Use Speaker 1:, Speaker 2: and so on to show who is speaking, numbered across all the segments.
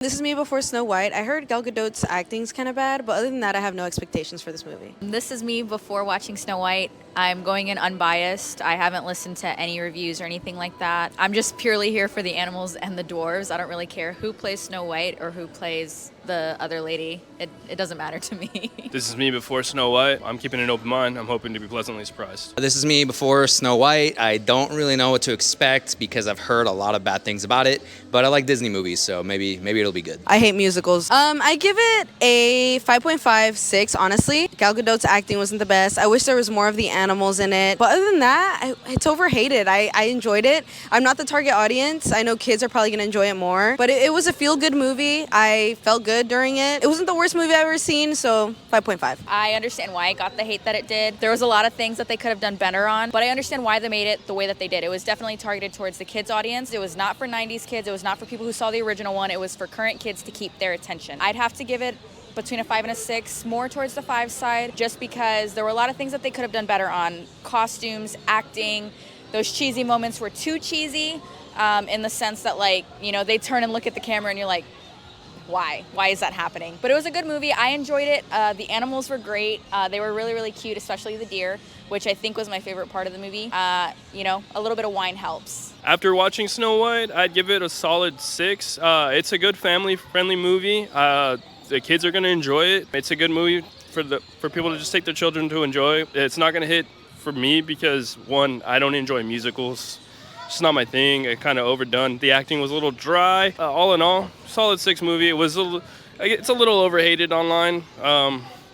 Speaker 1: This is me before Snow White. I heard Gal Gadot's acting's kind of bad, but other than that, I have no expectations for this movie.
Speaker 2: This is me before watching Snow White. I'm going in unbiased. I haven't listened to any reviews or anything like that. I'm just purely here for the animals and the dwarves. I don't really care who plays Snow White or who plays the other lady. It doesn't matter to me.
Speaker 3: This is me before Snow White. I'm keeping an open mind. I'm hoping to be pleasantly surprised.
Speaker 4: This is me before Snow White. I don't really know what to expect because I've heard a lot of bad things about it, but I like Disney movies, so maybe it'll be good.
Speaker 1: I hate musicals. I give it a 5.56, honestly. Gal Gadot's acting wasn't the best. I wish there was more of the animals in it. But other than that, it's overhated. I enjoyed it. I'm not the target audience. I know kids are probably going to enjoy it more. But it was a feel-good movie. I felt good during it. It wasn't the worst movie I've ever seen, so 5.5.
Speaker 2: I understand why it got the hate that it did. There was a lot of things that they could have done better on, but I understand why they made it the way that they did. It was definitely targeted towards the kids audience. It was not for 90s kids. It was not for people who saw the original one. It was for current kids to keep their attention. I'd have to give it between a 5 and a 6, more towards the 5 side, just because there were a lot of things that they could have done better on. Costumes, acting, those cheesy moments were too cheesy in the sense that, like, you know, they turn and look at the camera and you're like, why? Why is that happening? But it was a good movie. I enjoyed it. The animals were great. They were really, really cute, especially the deer, which I think was my favorite part of the movie. You know, a little bit of wine helps.
Speaker 3: After watching Snow White, I'd give it a solid 6. It's a good family-friendly movie. The kids are going to enjoy it. It's a good movie for people to just take their children to enjoy. It's not going to hit for me because, one, I don't enjoy musicals. It's not my thing. It kind of overdone. The acting was a little dry. All in all, solid 6 movie. It's a little overhated online,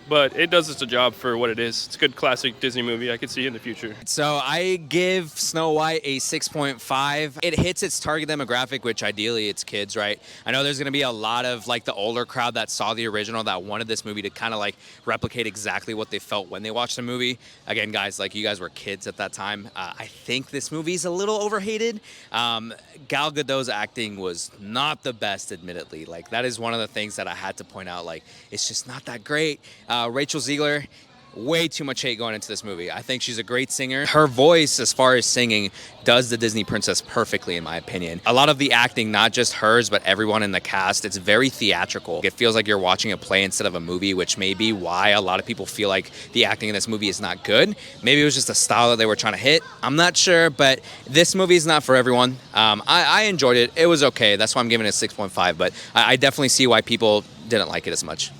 Speaker 3: but it does its job for what it is. It's a good classic Disney movie I could see in the future.
Speaker 4: So I give Snow White a 6.5. It hits its target demographic, which ideally it's kids, right? I know there's going to be a lot of like the older crowd that saw the original that wanted this movie to kind of like replicate exactly what they felt when they watched the movie. Again, guys, like you guys were kids at that time. I think this movie's a little overhated. Gal Gadot's acting was not the best, admittedly. Like that is one of the things that I had to point out. Like it's just not that great. Rachel Zegler, way too much hate going into this movie. I think she's a great singer. Her voice, as far as singing, does the Disney princess perfectly, in my opinion. A lot of the acting, not just hers, but everyone in the cast, it's very theatrical. It feels like you're watching a play instead of a movie, which may be why a lot of people feel like the acting in this movie is not good. Maybe it was just a style that they were trying to hit. I'm not sure, but this movie is not for everyone. I enjoyed it. It was okay. That's why I'm giving it a 6.5, but I definitely see why people didn't like it as much.